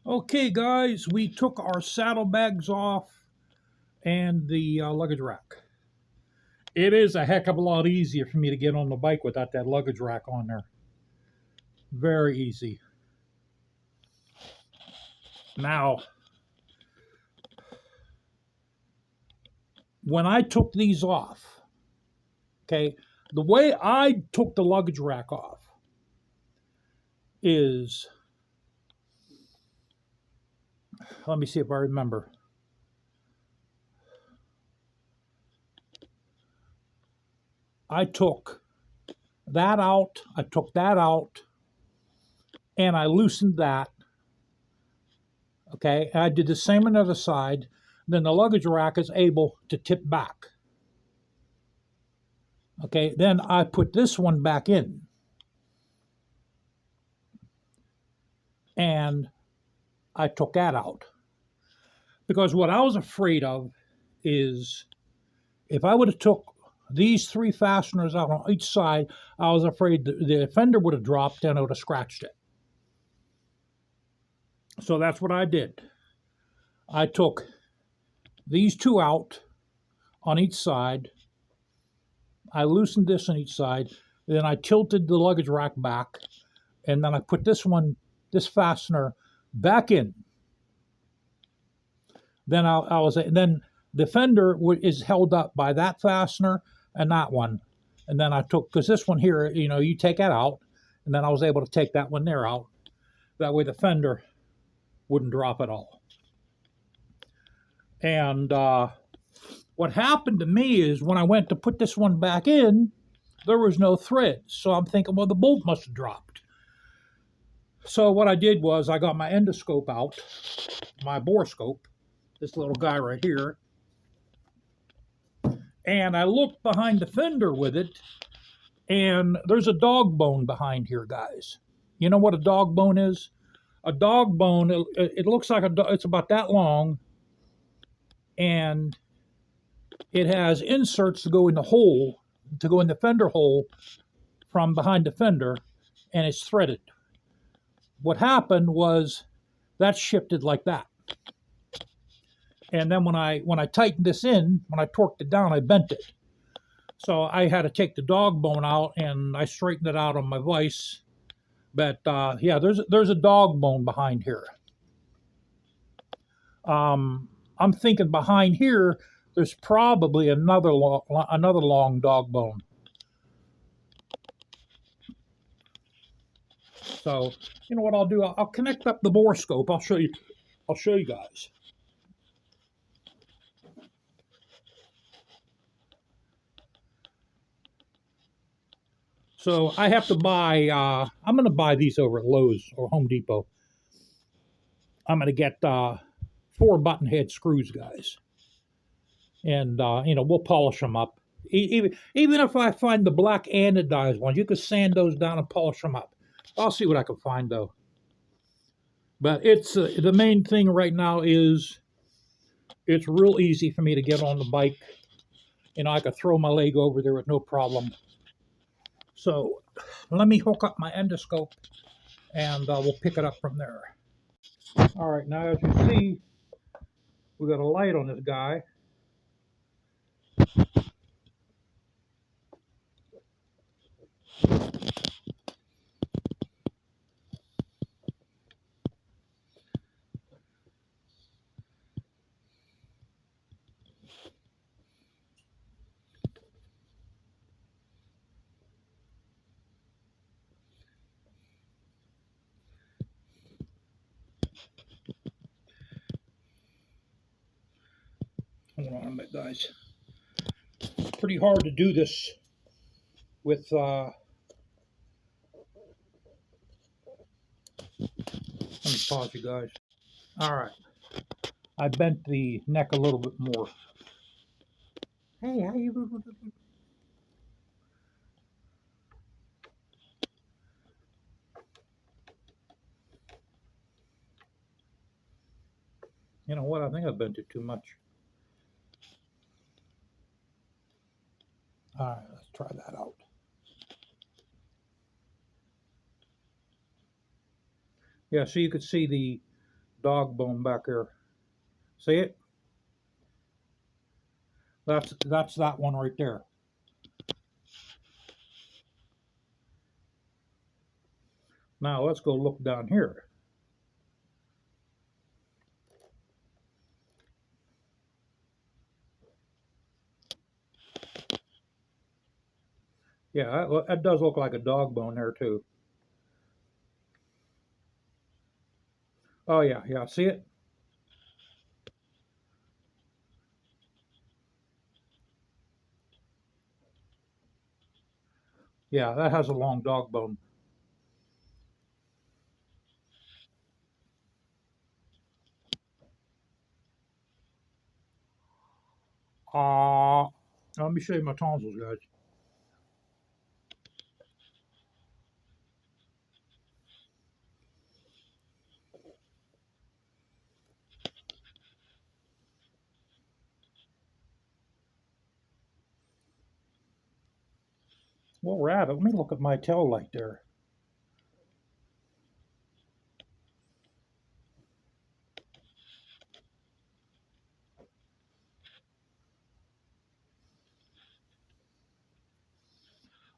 Okay, guys, we took our saddlebags off and the luggage rack. It is a heck of a lot easier for me to get on the bike without that luggage rack on there. Very easy. Now, when I took these off, okay, the way I took the luggage rack off is, let me see if I remember. I took that out, and I loosened that. Okay, and I did the same on the other side. Then the luggage rack is able to tip back. Okay, then I put this one back in. And I took that out. Because what I was afraid of is if I would have took these three fasteners out on each side, I was afraid the fender would have dropped and it would have scratched it. So that's what I did. I took these two out on each side. I loosened this on each side. Then I tilted the luggage rack back. And then I put this fastener back in. Then then the fender is held up by that fastener and that one. And then I took, because this one here, you take that out. And then I was able to take that one there out. That way the fender wouldn't drop at all. And what happened to me is when I went to put this one back in, there was no thread. So I'm thinking, well, the bolt must have dropped. So what I did was I got my endoscope out, my borescope, this little guy right here, and I looked behind the fender with it, and there's a dog bone behind here, guys. You know what a dog bone is? A dog bone, it looks like it's about that long, and it has inserts to go in the hole, to go in the fender hole from behind the fender, and it's threaded. What happened was that shifted like that. And then when I tightened this in, when I torqued it down, I bent it. So I had to take the dog bone out, and I straightened it out on my vise. But yeah, there's a dog bone behind here. I'm thinking behind here, there's probably another long dog bone. So you know what I'll do? I'll connect up the borescope. I'll show you guys. So I have to buy, I'm going to buy these over at Lowe's or Home Depot. I'm going to get 4 button head screws, guys. And, we'll polish them up. Even if I find the black anodized ones, you could sand those down and polish them up. I'll see what I can find, though. But it's the main thing right now is it's real easy for me to get on the bike. I could throw my leg over there with no problem. So let me hook up my endoscope and we'll pick it up from there. All right, now as you see, we got a light on this guy. Hold on a minute, guys. It's pretty hard to do this with let me pause you guys. All right, I bent the neck a little bit more. Hey, how you? You know what? I think I bent it too much. All right, let's try that out. Yeah, so you could see the dog bone back here. See it? That's that one right there. Now let's go look down here. Yeah, that does look like a dog bone there too. Oh yeah, yeah, see it? Yeah, that has a long dog bone. Uh, Let me show you my tonsils, guys. Well, rabbit, let me look at my tail light there.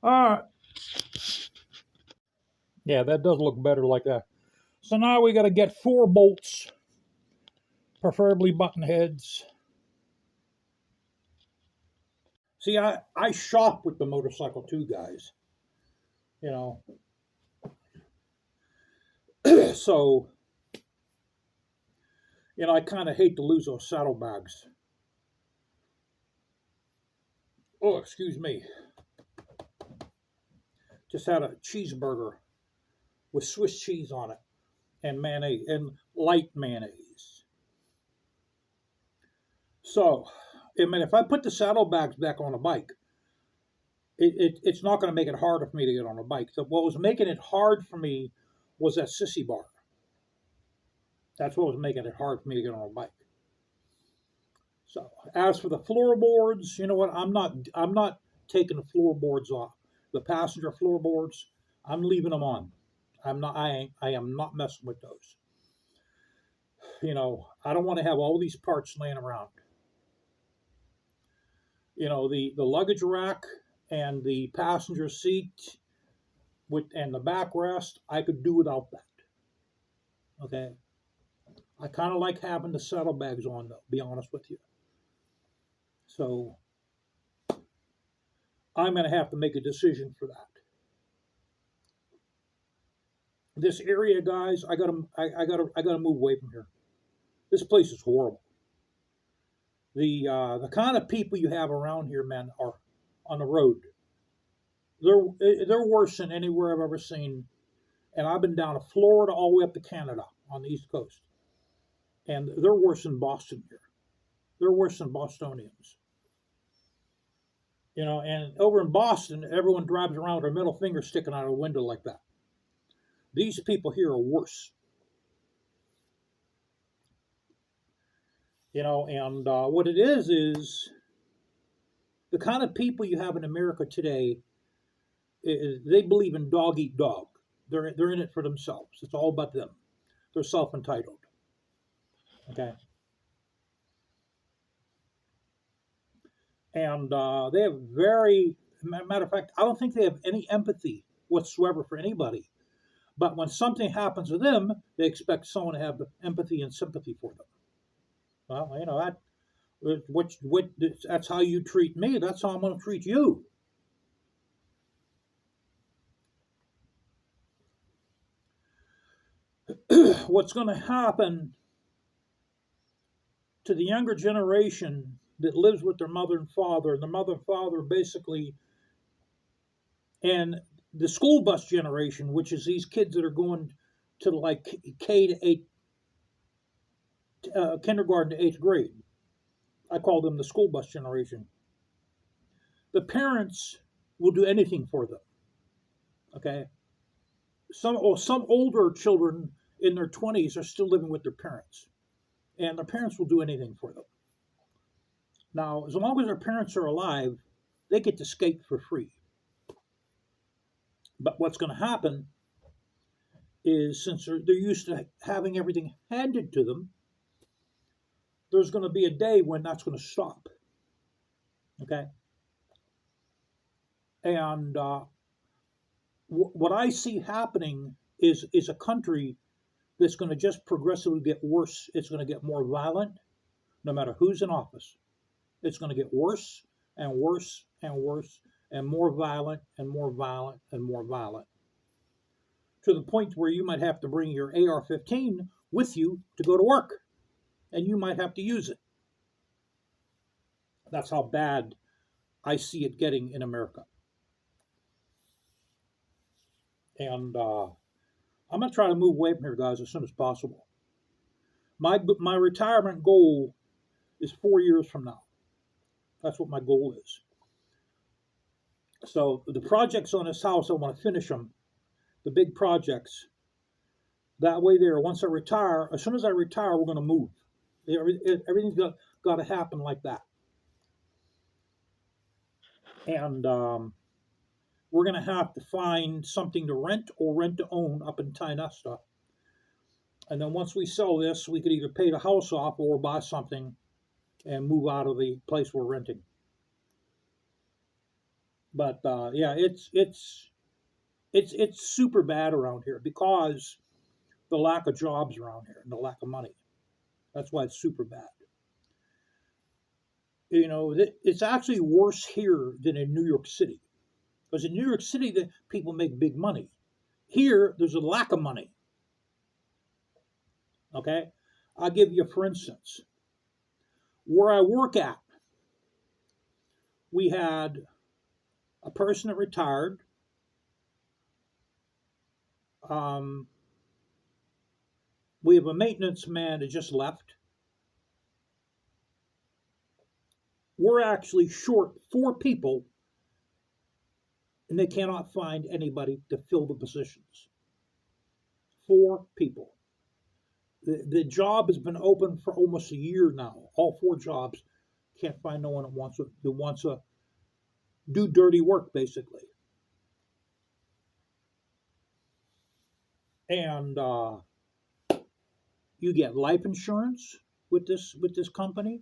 Alright. Yeah, that does look better like that. So now we got to get 4 bolts, preferably button heads. See, I shop with the motorcycle too, guys. You know, so, I kind of hate to lose those saddlebags. Oh, excuse me. Just had a cheeseburger with Swiss cheese on it and mayonnaise and light mayonnaise. So, I mean, if I put the saddlebags back on a bike, it's not going to make it harder for me to get on a bike. So what was making it hard for me was that sissy bar. That's what was making it hard for me to get on a bike. So as for the floorboards, you know what? I'm not taking the floorboards off. The passenger floorboards, I'm leaving them on. I am not messing with those. I don't want to have all these parts laying around. The luggage rack and the passenger seat and the backrest, I could do without that. Okay. I kind of like having the saddlebags on, though, be honest with you. So I'm going to have to make a decision for that. This area, guys, I gotta move away from here. This place is horrible. The kind of people you have around here, man, are on the road. They're worse than anywhere I've ever seen. And I've been down to Florida all the way up to Canada on the East Coast, and they're worse than Boston here. They're worse than Bostonians. And over in Boston, everyone drives around with their middle finger sticking out of a window like that. These people here are worse. And what it is the kind of people you have in America today, they believe in dog eat dog. They're in it for themselves. It's all about them. They're self-entitled. Okay. And they have matter of fact, I don't think they have any empathy whatsoever for anybody. But when something happens to them, they expect someone to have empathy and sympathy for them. Well, that's how you treat me. That's how I'm going to treat you. What's going to happen to the younger generation that lives with their mother and father, and the mother and father basically, and the school bus generation, which is these kids that are going to like K to 8, kindergarten to 8th grade. I call them the school bus generation. The parents will do anything for them. Okay. Some older children in their 20s are still living with their parents, and their parents will do anything for them. Now, as long as their parents are alive, they get to skate for free. But what's going to happen is, since they're used to having everything handed to them, there's going to be a day when that's going to stop. Okay? And what I see happening is a country that's going to just progressively get worse. It's going to get more violent, no matter who's in office. It's going to get worse and worse and worse and more violent and more violent and more violent, to the point where you might have to bring your AR-15 with you to go to work, and you might have to use it. That's how bad I see it getting in America. And I'm going to try to move away from here, guys, as soon as possible. My retirement goal is 4 years from now. That's what my goal is. So the projects on this house, I want to finish them, the big projects. That way there, once I retire, as soon as I retire, we're going to move. Everything's got to happen like that. And we're going to have to find something to rent or rent to own up in Tynesta. And then once we sell this, we could either pay the house off or buy something and move out of the place we're renting. But yeah, it's super bad around here because the lack of jobs around here and the lack of money. That's why it's super bad. You know, it's actually worse here than in New York City. Because in New York City, the people make big money. Here, there's a lack of money. Okay? I'll give you, for instance, where I work at, we had a person that retired. We have a maintenance man that just left. We're actually short 4 people, and they cannot find anybody to fill the positions. 4 people. The job has been open for almost a year now. All 4 jobs. Can't find no one that wants to do dirty work, basically. And you get life insurance with this company.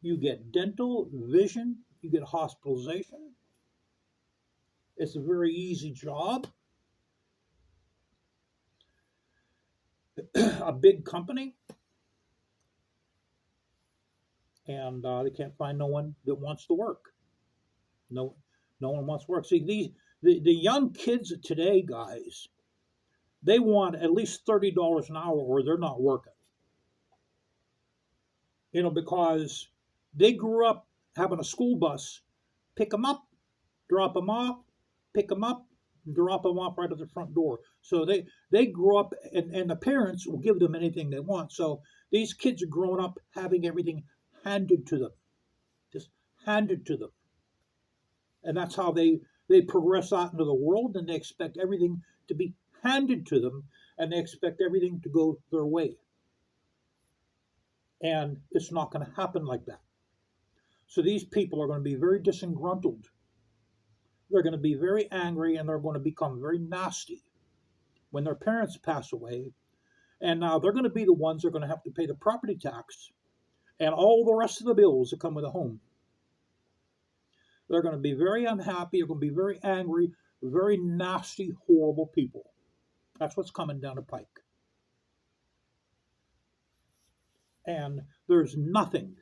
You get dental, vision. You get hospitalization. It's a very easy job. A big company. And they can't find no one that wants to work. No one wants to work. See, the young kids today, guys, they want at least $30 an hour or they're not working. You know, because they grew up having a school bus, pick them up, drop them off, pick them up, drop them off right at the front door. So they grew up, and the parents will give them anything they want. So these kids are growing up having everything handed to them, just handed to them. And that's how they progress out into the world, and they expect everything to be handed to them, and they expect everything to go their way. And it's not going to happen like that. So these people are going to be very disgruntled. They're going to be very angry, and they're going to become very nasty when their parents pass away. And now they're going to be the ones that are going to have to pay the property tax and all the rest of the bills that come with a home. They're going to be very unhappy. They're going to be very angry, very nasty, horrible people. That's what's coming down the pike. And there's nothing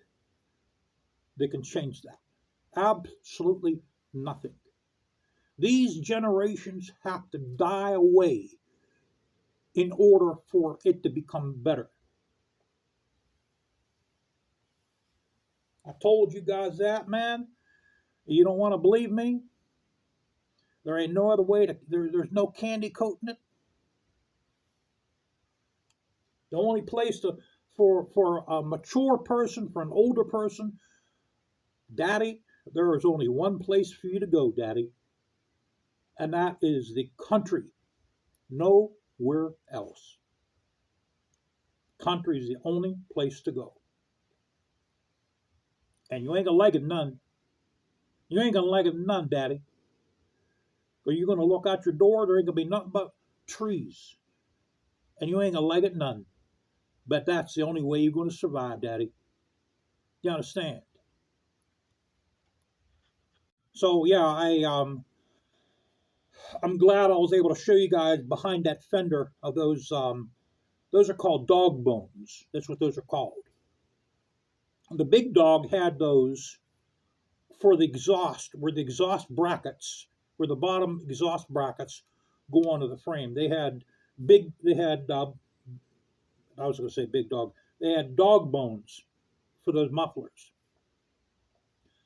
that can change that. Absolutely nothing. These generations have to die away in order for it to become better. I told you guys that, man. You don't want to believe me? There ain't no other way to, there's no candy coating it. The only place for a mature person, for an older person, Daddy, there is only one place for you to go, Daddy. And that is the country. Nowhere else. Country is the only place to go. And you ain't gonna like it none. You ain't gonna like it none, Daddy. Or you're gonna look out your door, there ain't gonna be nothing but trees, and you ain't gonna like it none. But that's the only way you're gonna survive, Daddy. You understand? So yeah, I'm glad I was able to show you guys behind that fender of those. Those are called dog bones. That's what those are called. The big dog had those for the exhaust, where the exhaust brackets, where the bottom exhaust brackets go onto the frame. They had big. They had. I was going to say big dog. They had dog bones for those mufflers.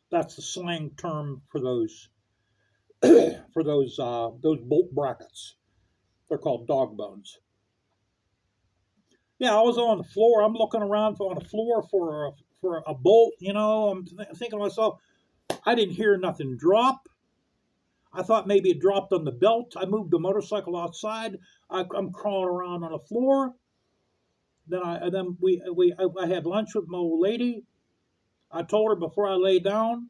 That's the slang term for those for those bolt brackets. They're called dog bones. Yeah, I was on the floor. I'm looking around on the floor for a bolt. You know, I'm thinking to myself, I didn't hear nothing drop. I thought maybe it dropped on the belt. I moved the motorcycle outside. I'm crawling around on the floor. Then I had lunch with my old lady. I told her before I lay down,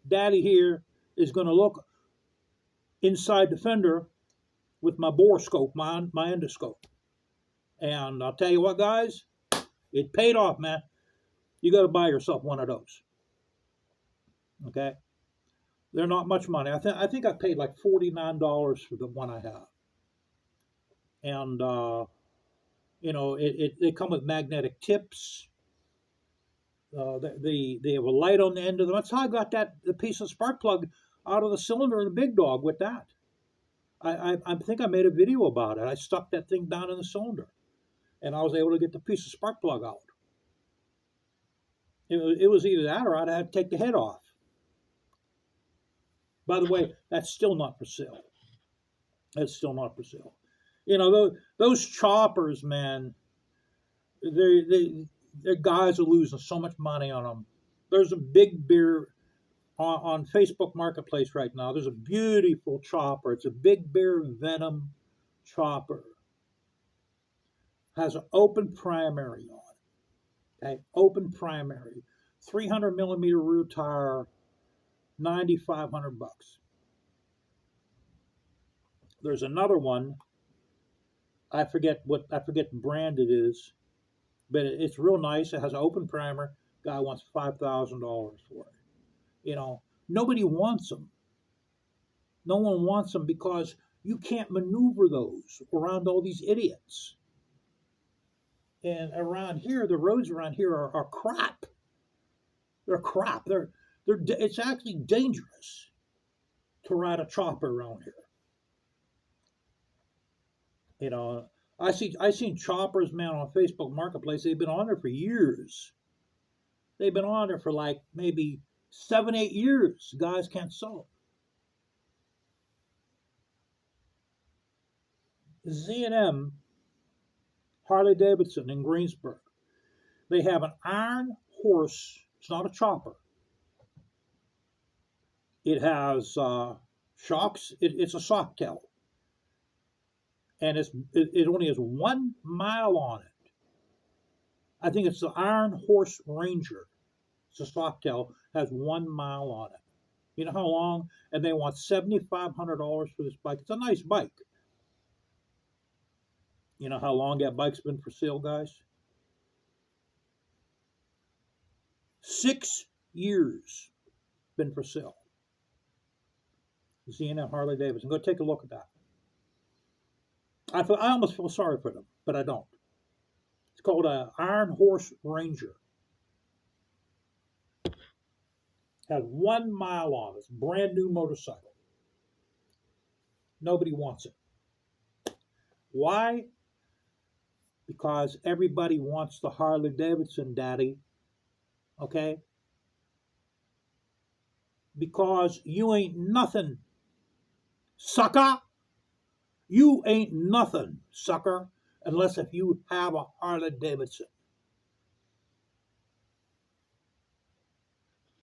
Daddy here is going to look inside the fender with my bore scope, my endoscope. And I'll tell you what, guys, it paid off, man. You got to buy yourself one of those. Okay, they're not much money. I think I paid like $49 for the one I have, and you know they come with magnetic tips. They have a light on the end of them. That's how I got the piece of spark plug out of the cylinder of the big dog with that. I think I made a video about it. I stuck that thing down in the cylinder, and I was able to get the piece of spark plug out. It was either that or I'd have to take the head off. By the way, that's still not for sale. That's still not for sale. You know, those choppers, man, their guys are losing so much money on them. There's a big beer on Facebook Marketplace right now. There's a beautiful chopper. It's a Big Bear Venom chopper. Has an open primary on it. Okay, open primary. 300 millimeter rear tire, $9,500. There's another one. I forget the brand it is, but it's real nice. It has an open primer. Guy wants $5,000 for it. You know, nobody wants them. No one wants them because you can't maneuver those around all these idiots. And around here, the roads around here are crap. They're crap. It's actually dangerous to ride a chopper around here. You know, I seen choppers, man, on Facebook Marketplace. They've been on there for years. They've been on there for like maybe 7, 8 years. Guys can't sell them. Z&M Harley Davidson in Greensburg. They have an iron horse. It's not a chopper. It has shocks. It's a Softail. And it only has 1 mile on it. I think it's the Iron Horse Ranger. It's a Softail, has 1 mile on it. You know how long? And they want $7,500 for this bike. It's a nice bike. You know how long that bike's been for sale, guys? 6 years been for sale. Z&M Harley Davidson. Go take a look at that. I almost feel sorry for them, but I don't. It's called an Iron Horse Ranger. Has 1 mile on it. It's a brand new motorcycle. Nobody wants it. Why? Because everybody wants the Harley Davidson, Daddy. Okay? Because you ain't nothing, sucker. You ain't nothing, sucker, unless if you have a Harley Davidson.